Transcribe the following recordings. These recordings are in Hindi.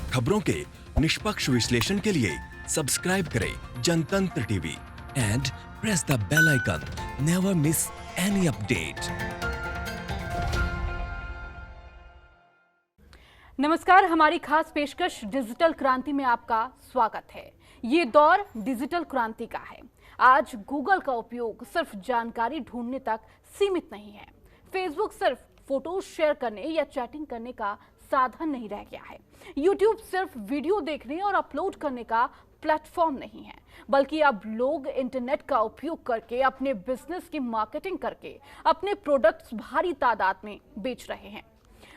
खबरों के निष्पक्ष विश्लेषण के लिए सब्सक्राइब करें Jantantra TV and press the bell icon. Never miss any update. नमस्कार, हमारी खास पेशकश डिजिटल क्रांति में आपका स्वागत है। ये दौर डिजिटल क्रांति का है। आज गूगल का उपयोग सिर्फ जानकारी ढूंढने तक सीमित नहीं है। फेसबुक सिर्फ फोटोज शेयर करने या चैटिंग करने का साधन नहीं रह गया है। यूट्यूब सिर्फ वीडियो देखने और अपलोड करने का प्लेटफॉर्म नहीं है, बल्कि अब लोग इंटरनेट का उपयोग करके अपने बिजनेस की मार्केटिंग करके अपने प्रोडक्ट्स भारी तादाद में बेच रहे हैं।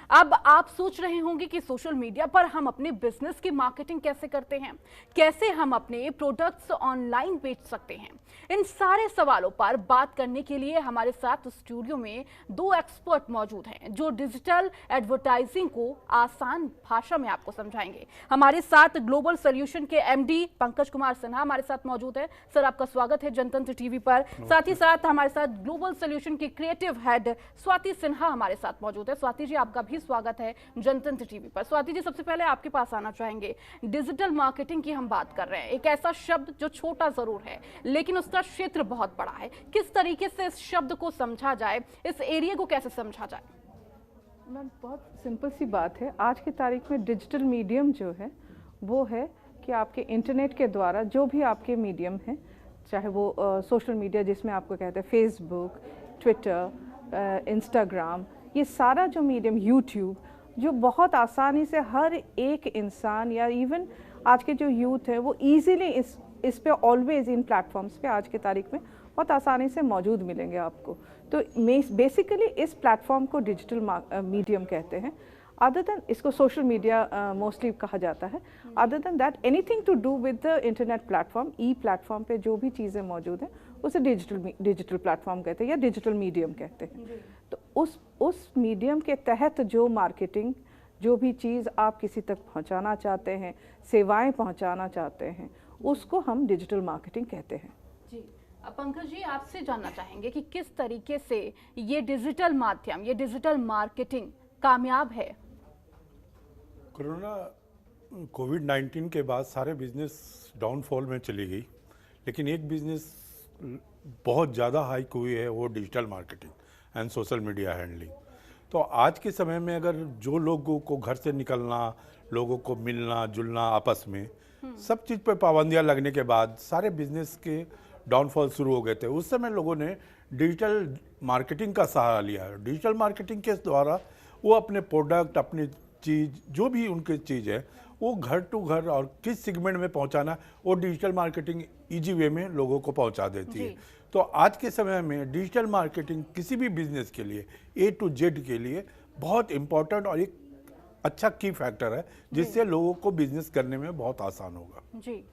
अब आप सोच रहे होंगे कि सोशल मीडिया पर हम अपने बिजनेस की मार्केटिंग कैसे करते हैं, कैसे हम अपने प्रोडक्ट्स ऑनलाइन बेच सकते हैं। इन सारे सवालों पर बात करने के लिए हमारे साथ स्टूडियो में दो एक्सपर्ट मौजूद हैं जो डिजिटल एडवर्टाइजिंग को आसान भाषा में आपको समझाएंगे। हमारे साथ ग्लोबल सॉल्यूशन के एमडी पंकज कुमार सिन्हा हमारे साथ मौजूद है। सर, आपका स्वागत है जनतंत्र टीवी पर। साथ ही साथ हमारे साथ ग्लोबल सॉल्यूशन की क्रिएटिव हेड स्वाति सिन्हा हमारे साथ मौजूद है। स्वाति जी, आपका भी स्वागत है जनतंत्र टीवी पर। स्वाति जी, सबसे पहले आपके पास आना चाहेंगे। डिजिटल मार्केटिंग की हम बात कर रहे हैं, एक ऐसा शब्द जो छोटा जरूर है लेकिन उसका क्षेत्र बहुत बड़ा है। किस तरीके से इस शब्द को समझा जाए, इस एरिया को कैसे समझा जाए? मैम, बहुत सिंपल सी बात है। आज की तारीख में डिजिटल मीडियम जो है वो है कि आपके इंटरनेट के द्वारा जो भी आपके मीडियम है, चाहे वो सोशल मीडिया जिसमें आपको कहते हैं फेसबुक, ट्विटर, इंस्टाग्राम, ये सारा जो मीडियम, यूट्यूब, जो बहुत आसानी से हर एक इंसान या इवन आज के जो यूथ है वो इजीली इस पे ऑलवेज इन प्लेटफॉर्म्स पे आज की तारीख में बहुत आसानी से मौजूद मिलेंगे आपको। तो बेसिकली इस प्लेटफॉर्म को डिजिटल मीडियम कहते हैं। अदर देन इसको सोशल मीडिया मोस्टली कहा जाता है। Other than that anything to do with the internet platform, e platform पे जो भी चीज़ें मौजूद हैं उसे डिजिटल प्लेटफॉर्म कहते हैं या डिजिटल मीडियम कहते हैं। तो उस मीडियम के तहत जो मार्केटिंग, जो भी चीज़ आप किसी तक पहुंचाना चाहते हैं, सेवाएं पहुंचाना चाहते हैं, उसको हम डिजिटल मार्केटिंग कहते हैं। जी, पंकज जी, आपसे जानना चाहेंगे कि किस तरीके से ये डिजिटल माध्यम, ये डिजिटल मार्केटिंग कामयाब है? कोरोना कोविड-19 के बाद सारे बिजनेस डाउनफॉल में चली गई, लेकिन एक बिजनेस बहुत ज़्यादा हाइक हुई है, वो digital marketing and social media handling. तो आज के समय में अगर जो लोगों को घर से निकलना, लोगों को मिलना जुलना आपस में, सब चीज़ पर पाबंदियां लगने के बाद सारे बिजनेस के डाउनफॉल शुरू हो गए थे। उस समय लोगों ने डिजिटल मार्केटिंग का सहारा लिया। डिजिटल मार्केटिंग के द्वारा वो अपने प्रोडक्ट, अपनी चीज़, जो भी उनकी चीज़ है वो घर टू घर और किस सेगमेंट में पहुंचाना, वो डिजिटल मार्केटिंग इजी वे में लोगों को पहुंचा देती है। तो आज के समय में डिजिटल मार्केटिंग किसी भी बिजनेस के लिए A to Z के लिए बहुत इम्पोर्टेंट और एक अच्छा की फैक्टर है, जिससे लोगों को बिजनेस करने में बहुत आसान होगा। जी,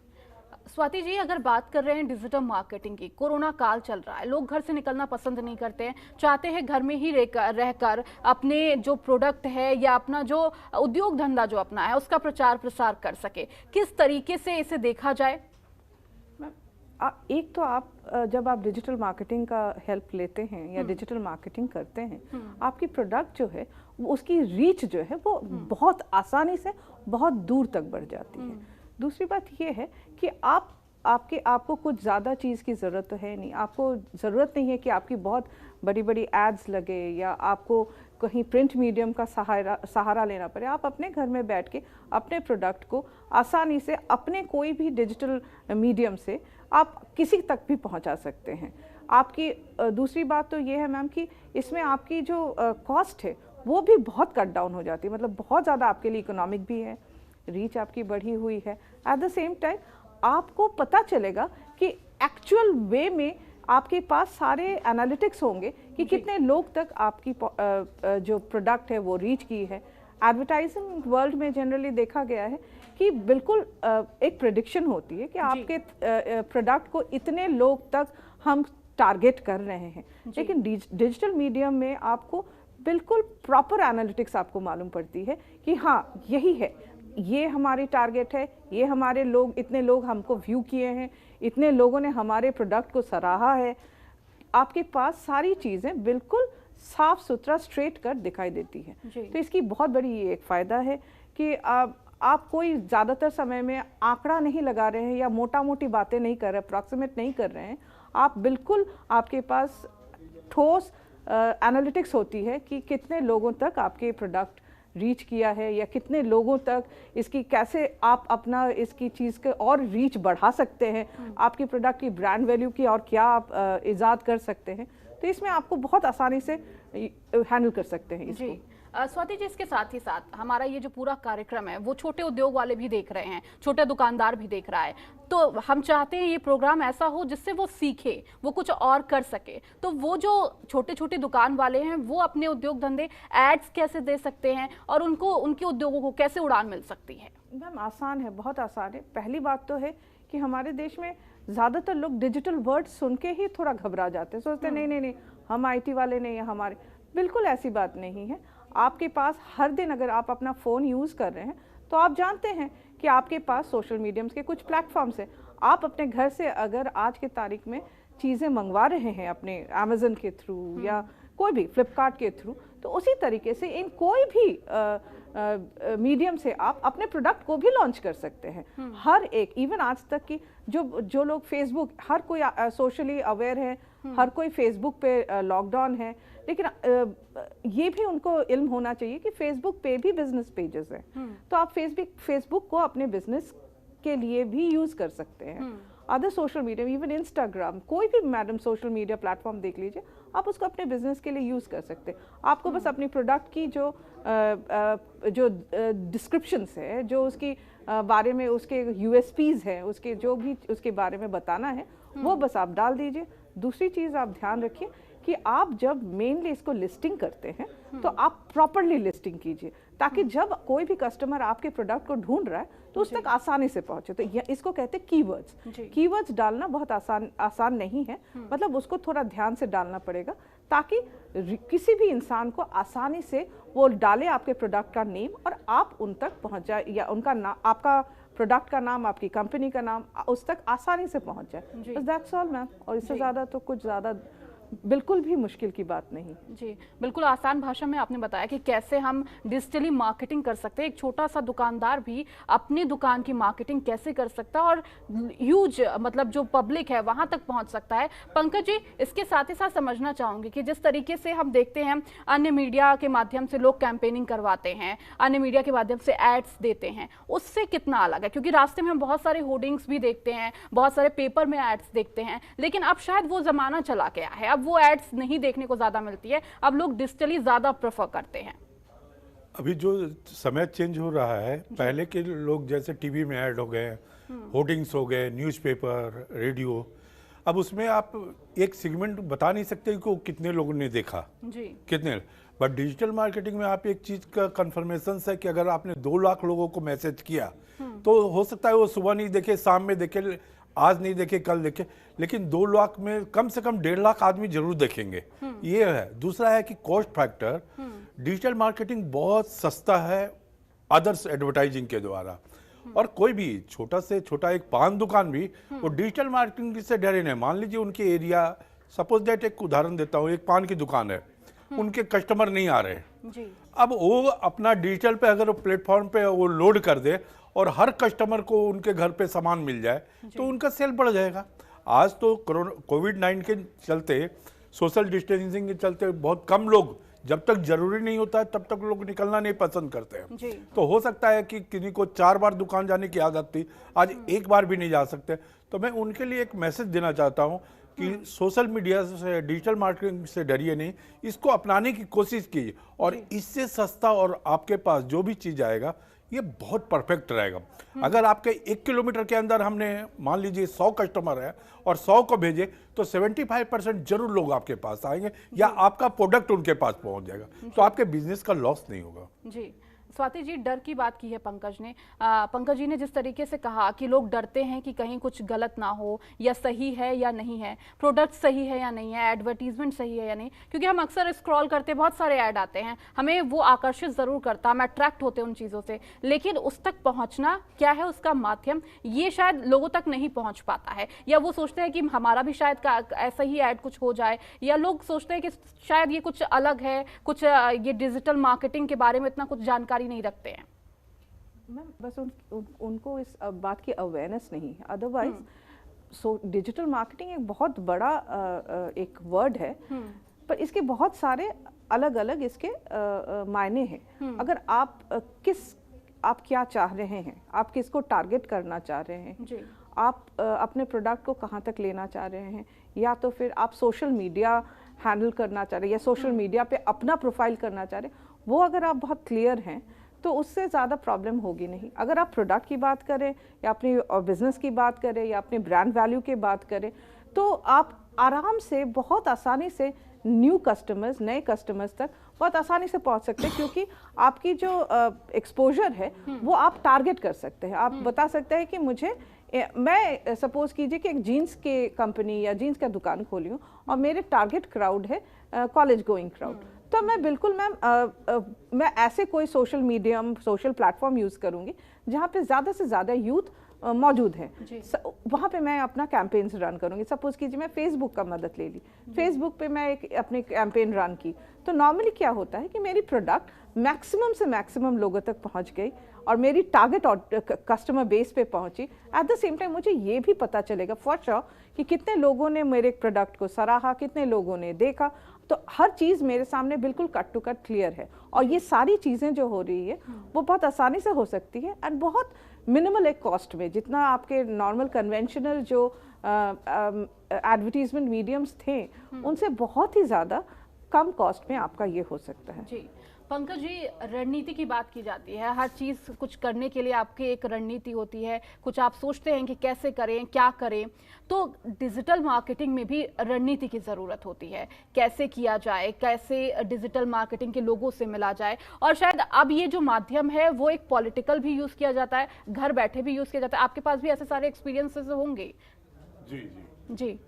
स्वाति जी, अगर बात कर रहे हैं डिजिटल मार्केटिंग की, कोरोना काल चल रहा है, लोग घर से निकलना पसंद नहीं करते हैं, चाहते हैं घर में ही रहकर अपने जो प्रोडक्ट है या अपना जो उद्योग धंधा जो अपना है उसका प्रचार प्रसार कर सके। किस तरीके से इसे देखा जाए? एक तो आप जब आप डिजिटल मार्केटिंग का हेल्प लेते हैं या डिजिटल मार्केटिंग करते हैं, आपकी प्रोडक्ट जो है उसकी रीच जो है वो बहुत आसानी से बहुत दूर तक बढ़ जाती है। दूसरी बात ये है कि आपको कुछ ज़्यादा चीज़ की ज़रूरत तो है नहीं। आपको ज़रूरत नहीं है कि आपकी बहुत बड़ी बड़ी एड्स लगे या आपको कहीं प्रिंट मीडियम का सहारा लेना पड़े। आप अपने घर में बैठ के अपने प्रोडक्ट को आसानी से अपने कोई भी डिजिटल मीडियम से आप किसी तक भी पहुंचा सकते हैं। आपकी दूसरी बात तो ये है मैम कि इसमें आपकी जो कॉस्ट है वो भी बहुत कट डाउन हो जाती है। मतलब बहुत ज़्यादा आपके लिए इकोनॉमिक भी है, रीच आपकी बढ़ी हुई है। एट द सेम टाइम आपको पता चलेगा कि एक्चुअल वे में आपके पास सारे एनालिटिक्स होंगे कि कितने लोग तक आपकी जो प्रोडक्ट है वो रीच की है। एडवर्टाइजिंग वर्ल्ड में जनरली देखा गया है कि बिल्कुल एक प्रेडिक्शन होती है कि आपके प्रोडक्ट को इतने लोग तक हम टारगेट कर रहे हैं, लेकिन डिजिटल मीडियम में आपको बिल्कुल प्रॉपर एनालिटिक्स आपको मालूम पड़ती है कि हाँ यही है, ये हमारी टारगेट है, ये हमारे लोग, इतने लोग हमको व्यू किए हैं, इतने लोगों ने हमारे प्रोडक्ट को सराहा है। आपके पास सारी चीज़ें बिल्कुल साफ सुथरा स्ट्रेट कर दिखाई देती है। तो इसकी बहुत बड़ी ये एक फ़ायदा है कि आप कोई ज़्यादातर समय में आंकड़ा नहीं लगा रहे हैं या मोटा मोटी बातें नहीं कर रहे, अप्रॉक्सीमेट नहीं कर रहे हैं, आप बिल्कुल आपके पास ठोस एनालिटिक्स होती है कि कितने लोगों तक आपके प्रोडक्ट रीच किया है या कितने लोगों तक इसकी कैसे आप अपना इसकी चीज़ के और रीच बढ़ा सकते हैं, आपकी प्रोडक्ट की ब्रांड वैल्यू की और क्या आप इजाद कर सकते हैं। तो इसमें आपको बहुत आसानी से हैंडल कर सकते हैं इसको। जी स्वाति जी, इसके साथ ही साथ हमारा ये जो पूरा कार्यक्रम है वो छोटे उद्योग वाले भी देख रहे हैं, छोटे दुकानदार भी देख रहा है, तो हम चाहते हैं ये प्रोग्राम ऐसा हो जिससे वो सीखे, वो कुछ और कर सके। तो वो जो छोटे छोटे दुकान वाले हैं वो अपने उद्योग धंधे एड्स कैसे दे सकते हैं और उनको उनके उद्योगों को कैसे उड़ान मिल सकती है? मैम आसान है, बहुत आसान है। पहली बात तो है कि हमारे देश में ज़्यादातर लोग डिजिटल वर्ड सुन के ही थोड़ा घबरा जाते हैं, सोचते हैं नहीं नहीं नहीं हम IT वाले नहीं हैं हमारे। बिल्कुल ऐसी बात नहीं है। आपके पास हर दिन अगर आप अपना फ़ोन यूज़ कर रहे हैं तो आप जानते हैं कि आपके पास सोशल मीडियम्स के कुछ प्लेटफॉर्म्स हैं। आप अपने घर से अगर आज के तारीख में चीज़ें मंगवा रहे हैं अपने अमेज़न के थ्रू या कोई भी फ्लिपकार्ट के थ्रू, तो उसी तरीके से इन कोई भी मीडियम से आप अपने प्रोडक्ट को भी लॉन्च कर सकते हैं। हर एक, इवन आज तक की जो लोग फेसबुक, हर कोई सोशली अवेयर है, हर कोई फेसबुक पे लॉकडाउन है, लेकिन ये भी उनको इल्म होना चाहिए कि फेसबुक पे भी बिजनेस पेजेस हैं, तो आप फेसबुक को अपने बिजनेस के लिए भी यूज़ कर सकते हैं। Other social media, even Instagram, कोई भी मैडम सोशल मीडिया प्लेटफॉर्म देख लीजिए, आप उसको अपने बिजनेस के लिए यूज़ कर सकते हैं। आपको बस अपनी प्रोडक्ट की जो डिस्क्रिप्शंस है, जो उसकी बारे में उसके USPs हैं, उसके जो भी उसके बारे में बताना है, वो बस आप डाल दीजिए। दूसरी चीज़ आप ध्यान रखिए कि आप जब मेनली इसको लिस्टिंग करते हैं तो आप प्रॉपरली लिस्टिंग कीजिए, ताकि जब कोई भी कस्टमर आपके प्रोडक्ट को ढूंढ रहा है तो उस तक आसानी से पहुंचे। तो इसको कहते हैं कीवर्ड्स। कीवर्ड्स डालना बहुत आसान नहीं है, मतलब उसको थोड़ा ध्यान से डालना पड़ेगा ताकि किसी भी इंसान को आसानी से वो डाले आपके प्रोडक्ट का नेम और आप उन तक पहुंच जाए, या उनका नाम, आपका प्रोडक्ट का नाम, आपकी कंपनी का नाम उस तक आसानी से पहुंच जाए। बस दैट्स ऑल मैम, और इससे ज़्यादा तो कुछ ज़्यादा बिल्कुल भी मुश्किल की बात नहीं। जी बिल्कुल आसान भाषा में आपने बताया कि कैसे हम डिजिटली मार्केटिंग कर सकते हैं। एक छोटा सा दुकानदार भी अपनी दुकान की मार्केटिंग कैसे कर सकता है और ह्यूज मतलब जो पब्लिक है वहां तक पहुंच सकता है। पंकज जी, इसके साथ ही साथ समझना चाहूंगी कि जिस तरीके से हम देखते हैं अन्य मीडिया के माध्यम से लोग कैंपेनिंग करवाते हैं, अन्य मीडिया के माध्यम से एड्स देते हैं, उससे कितना अलग है? क्योंकि रास्ते में हम बहुत सारे होर्डिंग्स भी देखते हैं, बहुत सारे पेपर में एड्स देखते हैं, लेकिन अब शायद वो जमाना चला गया है, अब वो एड्स नहीं देखने को ज्यादा मिलती है, अब लोग डिजिटली ज्यादा प्रेफर करते हैं। अभी जो समय चेंज हो रहा है, पहले के लोग जैसे टीवी में ऐड हो गए, होर्डिंग्स हो गए, न्यूज़पेपर, रेडियो, अब उसमें आप एक सेगमेंट बता नहीं सकते कि कितने लोगों ने देखा जी, कितने। बट डिजिटल मार्केटिंग में आप एक चीज का कन्फर्मेशन है कि अगर आपने 2 लाख लोगों को मैसेज किया तो हो सकता है वो सुबह नहीं देखे, शाम में देखे, आज नहीं देखे, कल देखे, लेकिन 2 लाख में कम से कम 1.5 लाख आदमी जरूर देखेंगे। ये है। दूसरा है कि कॉस्ट फैक्टर, डिजिटल मार्केटिंग बहुत सस्ता है अदर्स एडवर्टाइजिंग के द्वारा, और कोई भी छोटा से छोटा एक पान दुकान भी वो डिजिटल मार्केटिंग से डरे नहीं। मान लीजिए उनके एरिया, सपोज दैट एक उदाहरण देता हूँ, एक पान की दुकान है, उनके कस्टमर नहीं आ रहे जी। अब वो अपना डिजिटल पे अगर प्लेटफॉर्म पे वो लोड कर दे और हर कस्टमर को उनके घर पे सामान मिल जाए तो उनका सेल बढ़ जाएगा। आज तो कोविड-19 के चलते, सोशल डिस्टेंसिंग के चलते बहुत कम लोग, जब तक जरूरी नहीं होता है तब तक लोग निकलना नहीं पसंद करते हैं। तो हो सकता है कि किसी को 4 बार दुकान जाने की आदत थी, आज 1 बार भी नहीं जा सकते। तो मैं उनके लिए एक मैसेज देना चाहता हूं कि सोशल मीडिया से, डिजिटल मार्केटिंग से डरिए नहीं, इसको अपनाने की कोशिश कीजिए, और इससे सस्ता और आपके पास जो भी चीज़ आएगा ये बहुत परफेक्ट रहेगा। अगर आपके 1 किलोमीटर के अंदर हमने मान लीजिए 100 कस्टमर है और 100 को भेजे तो 75% जरूर लोग आपके पास आएंगे या आपका प्रोडक्ट उनके पास पहुंच जाएगा, तो आपके बिजनेस का लॉस नहीं होगा। जी स्वाति जी, डर की बात की है पंकज ने। पंकज जी ने जिस तरीके से कहा कि लोग डरते हैं कि कहीं कुछ गलत ना हो, या सही है या नहीं है, प्रोडक्ट सही है या नहीं है, एडवर्टीजमेंट सही है या नहीं, क्योंकि हम अक्सर स्क्रॉल करते बहुत सारे ऐड आते हैं, हमें वो आकर्षित जरूर करता, हम अट्रैक्ट होते हैं उन चीज़ों से, लेकिन उस तक पहुँचना क्या है, उसका माध्यम, ये शायद लोगों तक नहीं पहुँच पाता है, या वो सोचते हैं कि हमारा भी शायद ऐसा ही ऐड कुछ हो जाए, या लोग सोचते हैं कि शायद ये कुछ अलग है, कुछ ये डिजिटल मार्केटिंग के बारे में इतना कुछ जानकारी नहीं रखते हैं। मैम बस उनको इस बात की अवेयरनेस नहीं है, अदरवाइज सो डिजिटल मार्केटिंग एक बहुत बड़ा एक वर्ड है, पर इसके बहुत सारे अलग अलग इसके मायने हैं। अगर आप आप क्या चाह रहे हैं, आप किसको टारगेट करना चाह रहे हैं जी। आप अपने प्रोडक्ट को कहाँ तक लेना चाह रहे हैं, या तो फिर आप सोशल मीडिया हैंडल करना चाह रहे हैं या सोशल मीडिया पे अपना प्रोफाइल करना चाह रहे हैं, वो अगर आप बहुत क्लियर हैं तो उससे ज़्यादा प्रॉब्लम होगी नहीं। अगर आप प्रोडक्ट की बात करें या अपनी बिजनेस की बात करें या अपने ब्रांड वैल्यू की बात करें, तो आप आराम से बहुत आसानी से न्यू कस्टमर्स, नए कस्टमर्स तक बहुत आसानी से पहुंच सकते हैं, क्योंकि आपकी जो एक्सपोजर है वो आप टारगेट कर सकते हैं। आप बता सकते हैं कि मुझे मैं सपोज कीजिए कि एक जीन्स के कंपनी या जीन्स का दुकान खोली हूँ और मेरे टारगेट क्राउड है कॉलेज गोइंग क्राउड, तो मैं बिल्कुल मैम मैं ऐसे कोई social medium, social platform use करूँगी जहाँ पे ज़्यादा से ज़्यादा यूथ मौजूद हैं, वहाँ पे मैं अपना कैंपेन्स रन करूँगी। सपोज कीजिए मैं फेसबुक का मदद ले ली, फेसबुक पे मैं एक अपनी कैंपेन रन की, तो नॉर्मली क्या होता है कि मेरी प्रोडक्ट मैक्सिमम से मैक्सिमम लोगों तक पहुँच गई और मेरी टारगेट कस्टमर बेस पे पहुँची। एट द सेम टाइम मुझे ये भी पता चलेगा फॉर श्योर कि कितने लोगों ने मेरे प्रोडक्ट को सराहा, कितने लोगों ने देखा, तो हर चीज़ मेरे सामने बिल्कुल कट टू कट क्लियर है। और ये सारी चीज़ें जो हो रही है वो बहुत आसानी से हो सकती है एंड बहुत मिनिमल एक कॉस्ट में, जितना आपके नॉर्मल कन्वेंशनल जो एडवर्टीजमेंट मीडियम्स थे उनसे बहुत ही ज़्यादा कम कॉस्ट में आपका ये हो सकता है। जी पंकज जी, रणनीति की बात की जाती है, हर चीज़ कुछ करने के लिए आपकी एक रणनीति होती है, कुछ आप सोचते हैं कि कैसे करें, क्या करें, तो डिजिटल मार्केटिंग में भी रणनीति की ज़रूरत होती है। कैसे किया जाए, कैसे डिजिटल मार्केटिंग के लोगों से मिला जाए, और शायद अब ये जो माध्यम है वो एक पॉलिटिकल भी यूज़ किया जाता है, घर बैठे भी यूज़ किया जाता है। आपके पास भी ऐसे सारे एक्सपीरियंसेस होंगे। जी जी जी।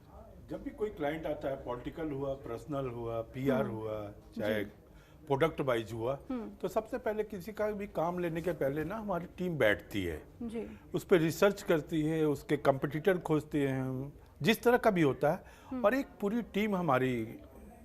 जब भी कोई क्लाइंट आता है, पॉलिटिकल हुआ, पर्सनल हुआ, पीआर हुआ, चाहे प्रोडक्ट वाइज हुआ, तो सबसे पहले किसी का भी काम लेने के पहले ना हमारी टीम बैठती है जी। उस पर रिसर्च करती है, उसके कंपटीटर खोजते हैं, जिस तरह का भी होता है। और एक पूरी टीम हमारी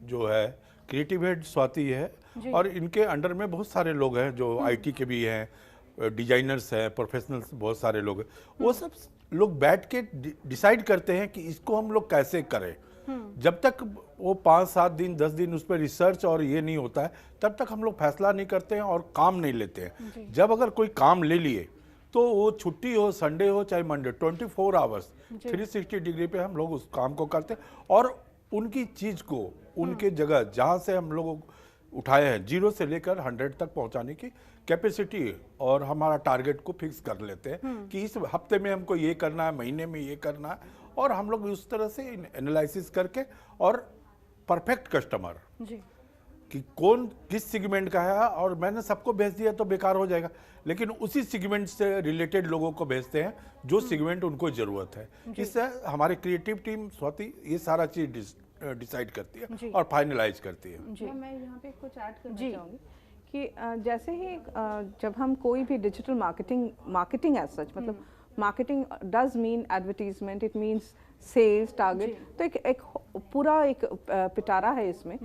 जो है, क्रिएटिव हेड स्वाति है और इनके अंडर में बहुत सारे लोग हैं जो आईटी के भी हैं, डिजाइनर्स हैं, प्रोफेशनल्स बहुत सारे लोग हैं। वो सब लोग बैठ के डिसाइड करते हैं कि इसको हम लोग कैसे करें। जब तक वो 5-7 दिन 10 दिन उस पर रिसर्च और ये नहीं होता है, तब तक हम लोग फैसला नहीं करते हैं और काम नहीं लेते हैं। जब अगर कोई काम ले लिए तो वो छुट्टी हो, संडे हो चाहे मंडे, 24 आवर्स 360 डिग्री पे हम लोग उस काम को करते हैं और उनकी चीज़ को उनके जगह जहाँ से हम लोग उठाए हैं 0 से लेकर 100 तक पहुँचाने की कैपेसिटी और हमारा टारगेट को फिक्स कर लेते हैं कि इस हफ्ते में हमको ये करना है, महीने में ये करना है, और हम लोग उस तरह से एनालिसिस करके और परफेक्ट कस्टमर जी। कि कौन किस सेगमेंट का है, और मैंने सबको भेज दिया तो बेकार हो जाएगा, लेकिन उसी सेगमेंट से रिलेटेड लोगों को भेजते हैं जो सेगमेंट उनको ज़रूरत है। इससे हमारी क्रिएटिव टीम स्वाति ये सारा चीज़ डिसाइड करती है और फाइनलाइज करती है। मैं यहाँ पे कुछ ऐड करना चाहूँगी कि जैसे ही जब हम कोई भी डिजिटल मार्केटिंग एज सच, मतलब marketing does mean advertisement, it means sales target, तो एक पूरा एक पिटारा है इसमें।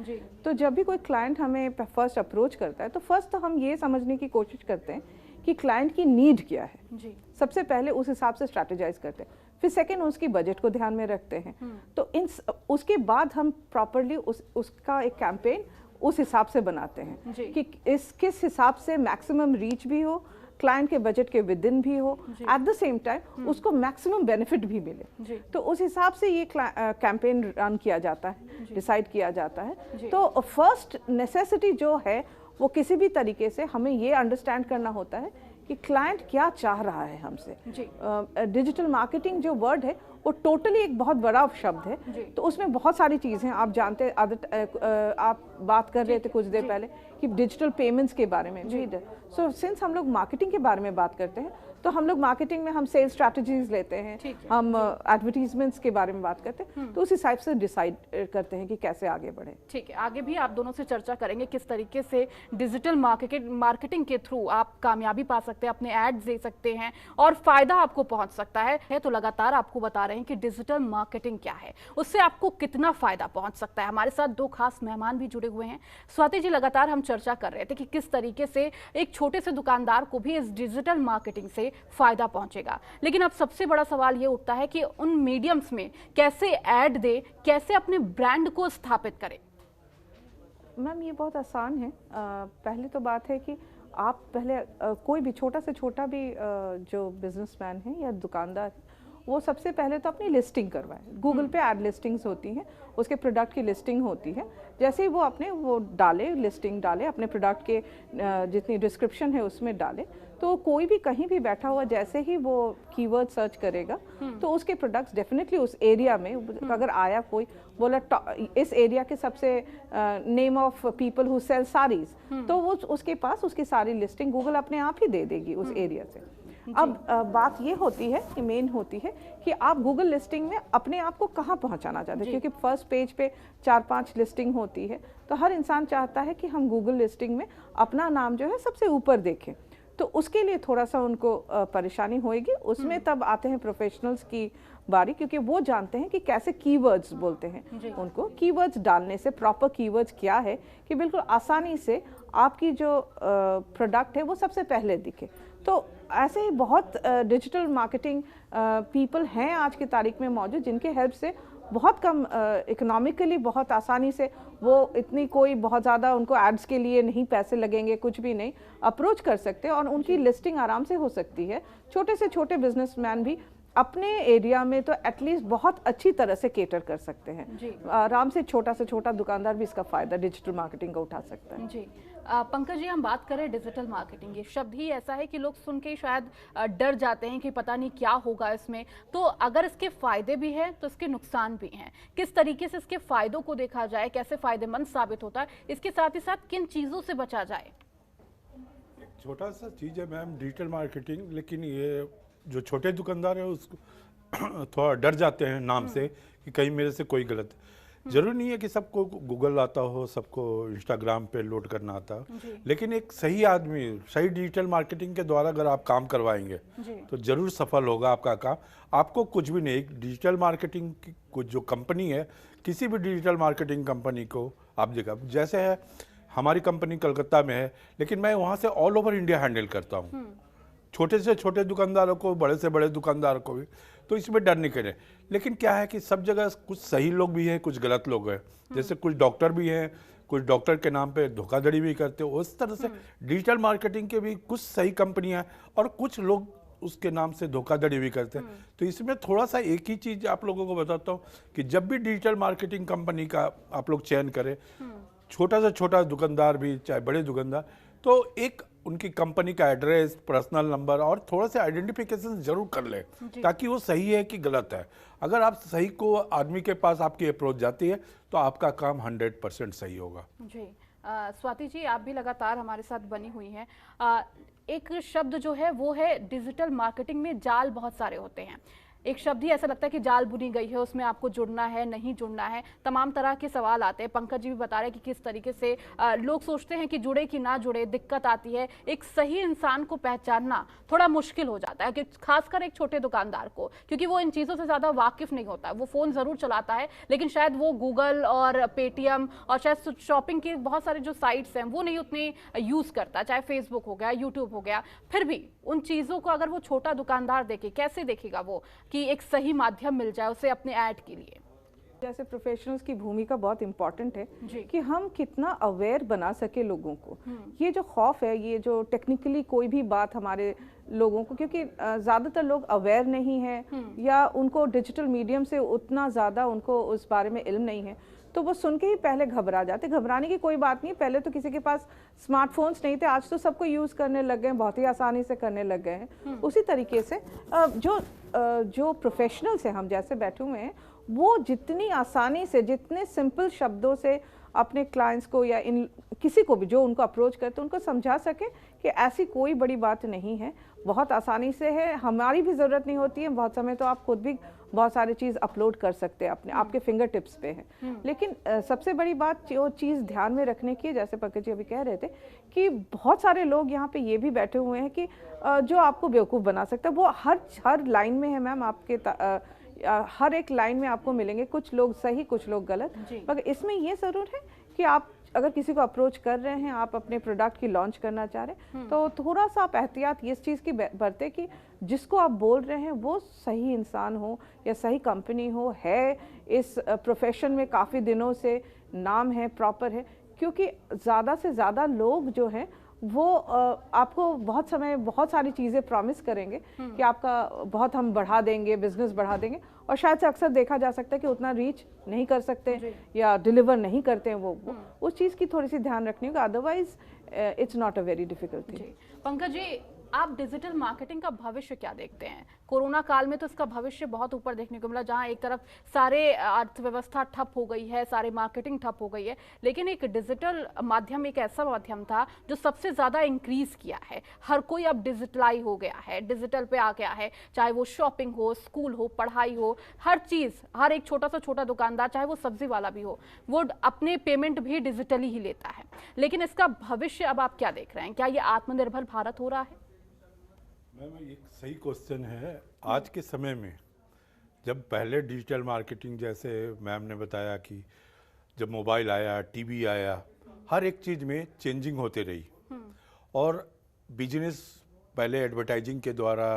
तो जब भी कोई क्लाइंट हमें फर्स्ट अप्रोच करता है तो फर्स्ट तो हम ये समझने की कोशिश करते हैं कि क्लाइंट की नीड क्या है। सबसे पहले उस हिसाब से स्ट्रैटेजाइज करते हैं, फिर सेकेंड उसकी बजट को ध्यान में रखते हैं। तो उसके बाद हम प्रॉपरली उसका एक कैंपेन उस हिसाब से बनाते हैं कि किस हिसाब से मैक्सिमम रीच भी हो, क्लाइंट के बजट के विद इन भी हो, एट द सेम टाइम उसको मैक्सिमम बेनिफिट भी मिले। तो उस हिसाब से ये कैंपेन रन किया जाता है, डिसाइड किया जाता है। तो फर्स्ट नेसेसिटी जो है वो किसी भी तरीके से हमें ये अंडरस्टैंड करना होता है कि क्लाइंट क्या चाह रहा है हमसे। डिजिटल मार्केटिंग जो वर्ड है वो टोटली एक बहुत बड़ा शब्द है, तो उसमें बहुत सारी चीज़ें आप जानते आप बात कर रहे थे कुछ देर पहले कि डिजिटल पेमेंट्स के बारे में भी। सो सिंस हम लोग मार्केटिंग के बारे में बात करते हैं तो हम लोग मार्केटिंग में हम सेल्स स्ट्रैटेजीज लेते हैं, हम एडवर्टीजमेंट्स के बारे में बात करते हैं, तो उस हिसाब से डिसाइड करते हैं कि कैसे आगे बढ़े। ठीक है, आगे भी आप दोनों से चर्चा करेंगे किस तरीके से डिजिटल मार्केटिंग के थ्रू आप कामयाबी पा सकते हैं, अपने एड्स दे सकते हैं और फायदा आपको पहुंच सकता है। तो लगातार आपको बता रहे हैं कि डिजिटल मार्केटिंग क्या है, उससे आपको कितना फायदा पहुंच सकता है। हमारे साथ दो खास मेहमान भी जुड़े हुए हैं। स्वाति जी, लगातार हम चर्चा कर रहे थे कि किस तरीके से एक छोटे से दुकानदार को भी इस डिजिटल मार्केटिंग से फायदा पहुंचेगा, लेकिन अब सबसे बड़ा सवाल ये उठता है कि उन मीडियम्स में कैसे ऐड दे, कैसे अपने ब्रांड को स्थापित करें। मैम ये बहुत आसान है। पहले तो बात है कि आप पहले कोई भी छोटा से छोटा भी जो बिजनेसमैन है या दुकानदार है, वो सबसे पहले तो अपनी लिस्टिंग करवाए। गूगल पे ऐड लिस्टिंग्स होती हैं, उसके प्रोडक्ट की लिस्टिंग होती है। जैसे ही वो अपने वो डाले, लिस्टिंग डाले, अपने प्रोडक्ट के जितनी डिस्क्रिप्शन है उसमें डाले, तो कोई भी कहीं भी बैठा हुआ जैसे ही वो कीवर्ड सर्च करेगा तो उसके प्रोडक्ट्स डेफिनेटली उस एरिया में अगर आया कोई बोला इस एरिया के सबसे name of people who sell saris, तो वो उसके पास उसकी सारी लिस्टिंग गूगल अपने आप ही दे देगी उस एरिया से। अब बात ये होती है कि मेन होती है कि आप गूगल लिस्टिंग में अपने आप को कहाँ पहुँचाना चाहते हैं, क्योंकि फर्स्ट पेज पे 4-5 लिस्टिंग होती है, तो हर इंसान चाहता है कि हम गूगल लिस्टिंग में अपना नाम जो है सबसे ऊपर देखें। तो उसके लिए थोड़ा सा उनको परेशानी होएगी। उसमें तब आते हैं प्रोफेशनल्स की बारी, क्योंकि वो जानते हैं कि कैसे कीवर्ड्स बोलते हैं उनको। कीवर्ड्स डालने से प्रॉपर कीवर्ड्स क्या है कि बिल्कुल आसानी से आपकी जो प्रोडक्ट है वो सबसे पहले दिखे। तो ऐसे ही बहुत डिजिटल मार्केटिंग पीपल हैं आज की तारीख में मौजूद, जिनके हेल्प से बहुत कम इकोनॉमिकली बहुत आसानी से वो इतनी कोई बहुत ज़्यादा उनको एड्स के लिए नहीं पैसे लगेंगे, कुछ भी नहीं, अप्रोच कर सकते हैं और उनकी लिस्टिंग आराम से हो सकती है। छोटे से छोटे बिजनेसमैन भी अपने एरिया में तो एटलीस्ट बहुत अच्छी तरह से केटर कर सकते हैं। आराम से छोटा से छोटा दुकानदार भी इसका फ़ायदा डिजिटल मार्केटिंग का उठा सकता है। जी पंकज जी, हम बात करें डिजिटल मार्केटिंग, ये शब्द ही ऐसा है कि लोग सुन के शायद डर जाते हैं कि पता नहीं क्या होगा इसमें। तो अगर इसके फायदे भी हैं तो इसके नुकसान भी हैं। किस तरीके से इसके फायदों को देखा जाए, कैसे फायदेमंद साबित होता है, इसके साथ ही साथ किन चीज़ों से बचा जाए? छोटा सा चीज़ है मैम डिजिटल मार्केटिंग, लेकिन ये जो छोटे दुकानदार है उसको थोड़ा डर जाते हैं नाम से कि कहीं मेरे से कोई गलत। जरूरी नहीं है कि सबको गूगल आता हो, सबको इंस्टाग्राम पे लोड करना आता हो, लेकिन एक सही आदमी सही डिजिटल मार्केटिंग के द्वारा अगर आप काम करवाएंगे तो जरूर सफल होगा आपका काम। आपको कुछ भी नहीं, एक डिजिटल मार्केटिंग की कुछ जो कंपनी है, किसी भी डिजिटल मार्केटिंग कंपनी को आप देखा, जैसे है हमारी कंपनी कलकत्ता में है, लेकिन मैं वहाँ से ऑल ओवर इंडिया हैंडल करता हूँ, छोटे से छोटे दुकानदारों को, बड़े से बड़े दुकानदारों को भी। तो इसमें डर नहीं करें। लेकिन क्या है कि सब जगह कुछ सही लोग भी हैं, कुछ गलत लोग हैं। जैसे कुछ डॉक्टर भी हैं, कुछ डॉक्टर के नाम पे धोखाधड़ी भी करते हो। उस तरह से डिजिटल मार्केटिंग के भी कुछ सही कंपनियां और कुछ लोग उसके नाम से धोखाधड़ी भी करते हैं। तो इसमें थोड़ा सा एक ही चीज़ आप लोगों को बताता हूँ कि जब भी डिजिटल मार्केटिंग कंपनी का आप लोग चयन करें, छोटा से छोटा दुकानदार भी चाहे बड़े दुकानदार, तो एक उनकी कंपनी का एड्रेस, पर्सनल नंबर और थोड़ा सा आइडेंटिफिकेशन जरूर कर ले, ताकि वो सही है कि गलत है। अगर आप सही को आदमी के पास आपकी अप्रोच जाती है तो आपका काम 100% सही होगा। जी स्वाति जी, आप भी लगातार हमारे साथ बनी हुई हैं। एक शब्द जो है वो है डिजिटल मार्केटिंग में जाल बहुत सारे होते हैं। एक शब्द ही ऐसा लगता है कि जाल बुनी गई है, उसमें आपको जुड़ना है, नहीं जुड़ना है, तमाम तरह के सवाल आते हैं। पंकज जी भी बता रहे हैं कि किस तरीके से लोग सोचते हैं कि जुड़े कि ना जुड़े, दिक्कत आती है। एक सही इंसान को पहचानना थोड़ा मुश्किल हो जाता है, कि खासकर एक छोटे दुकानदार को, क्योंकि वो इन चीज़ों से ज़्यादा वाकिफ नहीं होता है। वो फ़ोन ज़रूर चलाता है, लेकिन शायद वो गूगल और पेटीएम और शायद शॉपिंग की बहुत सारे जो साइट्स हैं वो नहीं उतनी यूज़ करता, चाहे फेसबुक हो गया, यूट्यूब हो गया। फिर भी उन चीज़ों को अगर वो छोटा दुकानदार देखे, कैसे देखेगा वो कि एक सही माध्यम मिल जाए उसे अपने ऐड के लिए? जैसे प्रोफेशनल्स की भूमिका बहुत इंपॉर्टेंट है कि हम कितना अवेयर बना सके लोगों को। ये जो खौफ है, ये जो टेक्निकली कोई भी बात हमारे लोगों को, क्योंकि ज़्यादातर लोग अवेयर नहीं है या उनको डिजिटल मीडियम से उतना ज़्यादा उनको उस बारे में इल्म नहीं है, तो वो सुन के ही पहले घबरा जाते। घबराने की कोई बात नहीं, पहले तो किसी के पास स्मार्टफोन्स नहीं थे, आज तो सबको यूज़ करने लग गए, बहुत ही आसानी से करने लग गए हैं। उसी तरीके से जो प्रोफेशनल्स हैं, हम जैसे बैठे हुए हैं, वो जितनी आसानी से, जितने सिंपल शब्दों से अपने क्लाइंट्स को या इन किसी को भी जो उनको अप्रोच करते उनको समझा सके कि ऐसी कोई बड़ी बात नहीं है, बहुत आसानी से है, हमारी भी ज़रूरत नहीं होती है। बहुत समय तो आप खुद भी बहुत सारी चीज़ अपलोड कर सकते हैं, अपने आपके फिंगर टिप्स पे है। लेकिन सबसे बड़ी बात जो चीज़ ध्यान में रखने की है, जैसे पंकज जी अभी कह रहे थे कि बहुत सारे लोग यहाँ पे ये भी बैठे हुए हैं कि जो आपको बेवकूफ़ बना सकता है, वो हर लाइन में है मैम। आपके हर एक लाइन में आपको मिलेंगे, कुछ लोग सही कुछ लोग गलत, जी। मगर इसमें ये ज़रूर है कि आप अगर किसी को अप्रोच कर रहे हैं, आप अपने प्रोडक्ट की लॉन्च करना चाह रहे हैं, तो थोड़ा सा आप एहतियात इस चीज़ की बरतें कि जिसको आप बोल रहे हैं वो सही इंसान हो या सही कंपनी हो, है इस प्रोफेशन में काफ़ी दिनों से, नाम है, प्रॉपर है, क्योंकि ज़्यादा से ज़्यादा लोग जो हैं वो आपको बहुत समय बहुत सारी चीज़ें प्रॉमिस करेंगे कि आपका बहुत हम बढ़ा देंगे, बिजनेस बढ़ा देंगे, और शायद से अक्सर देखा जा सकता है कि उतना रीच नहीं कर सकते या डिलीवर नहीं करते हैं वो उस चीज़ की थोड़ी सी ध्यान रखनी होगी, otherwise it's not a very difficult thing. Pankaj ji, आप डिजिटल मार्केटिंग का भविष्य क्या देखते हैं? कोरोना काल में तो इसका भविष्य बहुत ऊपर देखने को मिला, जहां एक तरफ सारे अर्थव्यवस्था ठप हो गई है, सारे मार्केटिंग ठप हो गई है, लेकिन एक डिजिटल माध्यम एक ऐसा माध्यम था जो सबसे ज़्यादा इंक्रीज किया है। हर कोई अब डिजिटलाइज हो गया है, डिजिटल पे आ गया है, चाहे वो शॉपिंग हो, स्कूल हो, पढ़ाई हो, हर चीज़, हर एक छोटा सा छोटा दुकानदार, चाहे वो सब्जी वाला भी हो, वो अपने पेमेंट भी डिजिटली ही लेता है। लेकिन इसका भविष्य अब आप क्या देख रहे हैं? क्या ये आत्मनिर्भर भारत हो रहा है? मैम, एक सही क्वेश्चन है। आज के समय में जब पहले डिजिटल मार्केटिंग, जैसे मैम ने बताया कि जब मोबाइल आया, टीवी आया, हर एक चीज़ में चेंजिंग होते रही, और बिजनेस पहले एडवर्टाइजिंग के द्वारा,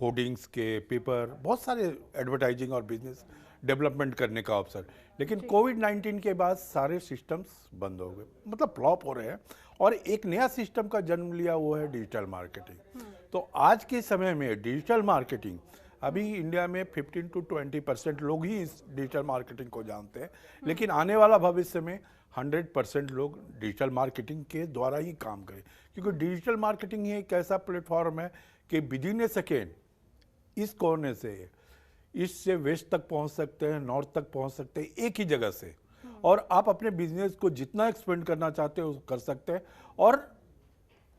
होर्डिंग्स के, पेपर, बहुत सारे एडवर्टाइजिंग और बिजनेस डेवलपमेंट करने का अवसर, लेकिन कोविड-19 के बाद सारे सिस्टम्स बंद हो गए, मतलब फ्लॉप हो रहे हैं, और एक नया सिस्टम का जन्म लिया, वो है डिजिटल मार्केटिंग। तो आज के समय में डिजिटल मार्केटिंग, अभी इंडिया में 15 to 20% लोग ही इस डिजिटल मार्केटिंग को जानते हैं, लेकिन आने वाला भविष्य में 100% लोग डिजिटल मार्केटिंग के द्वारा ही काम करें, क्योंकि डिजिटल मार्केटिंग ही एक ऐसा प्लेटफॉर्म है कि विदिन ए सेकेंड इस कोने से, ईस्ट से वेस्ट तक पहुंच सकते हैं, नॉर्थ तक पहुंच सकते हैं एक ही जगह से, और आप अपने बिजनेस को जितना एक्सपेंड करना चाहते हो कर सकते हैं, और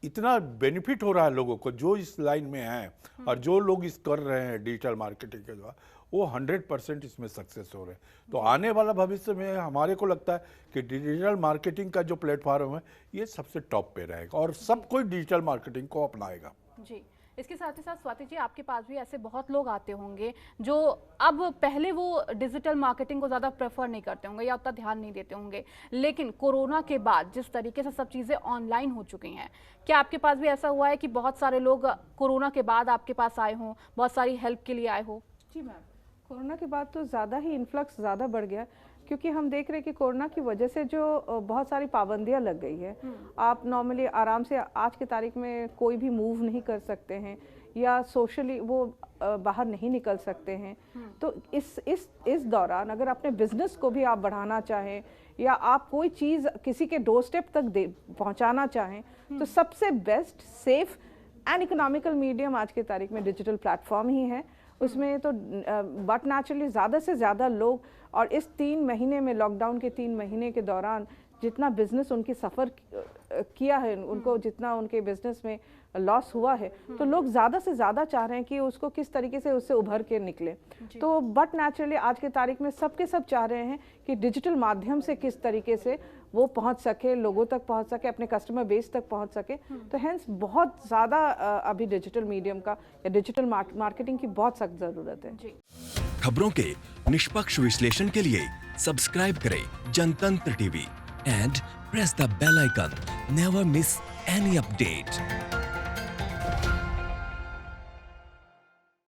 इतना बेनिफिट हो रहा है लोगों को जो इस लाइन में हैं, और जो लोग इस कर रहे हैं डिजिटल मार्केटिंग के द्वारा, वो 100% इसमें सक्सेस हो रहे हैं। तो आने वाला भविष्य में हमारे को लगता है कि डिजिटल मार्केटिंग का जो प्लेटफॉर्म है, ये सबसे टॉप पे रहेगा, और सब कोई डिजिटल मार्केटिंग को अपनाएगा। जी, इसके साथ ही साथ स्वाति जी, आपके पास भी ऐसे बहुत लोग आते होंगे जो अब पहले वो डिजिटल मार्केटिंग को ज़्यादा प्रेफर नहीं करते होंगे या उतना ध्यान नहीं देते होंगे, लेकिन कोरोना के बाद जिस तरीके से सब चीज़ें ऑनलाइन हो चुकी हैं, क्या आपके पास भी ऐसा हुआ है कि बहुत सारे लोग कोरोना के बाद आपके पास आए हों, बहुत सारी हेल्प के लिए आए हो? जी मैम, कोरोना के बाद तो ज़्यादा ही इन्फ्लक्स ज़्यादा बढ़ गया, क्योंकि हम देख रहे हैं कि कोरोना की वजह से जो बहुत सारी पाबंदियां लग गई है। आप नॉर्मली आराम से आज की तारीख में कोई भी मूव नहीं कर सकते हैं, या सोशली वो बाहर नहीं निकल सकते हैं। तो इस दौरान अगर अपने बिजनेस को भी आप बढ़ाना चाहें, या आप कोई चीज़ किसी के डोर स्टेप तक पहुंचाना चाहें, तो सबसे best, safe and economical medium आज की तारीख में डिजिटल प्लेटफॉर्म ही है। उसमें तो बट नेचुरली ज़्यादा से ज़्यादा लोग, और इस 3 महीने में, लॉकडाउन के 3 महीने के दौरान जितना बिजनेस उनकी सफ़र किया है, उनको जितना उनके बिजनेस में लॉस हुआ है, तो लोग ज़्यादा से ज़्यादा चाह रहे हैं कि उसको किस तरीके से उससे उभर के निकले। तो बट नेचुरली आज के तारीख में सब के सब चाह रहे हैं कि डिजिटल माध्यम से किस तरीके से वो पहुंच सके, लोगों तक पहुंच सके, अपने कस्टमर बेस तक पहुंच सके। तो हेंस बहुत ज़्यादा अभी डिजिटल मीडियम का या डिजिटल मार्केटिंग की बहुत सख्त ज़रूरत है। खबरों के निष्पक्ष विश्लेषण के लिए सब्सक्राइब करें Jantantra TV and press the bell icon. Never miss any update.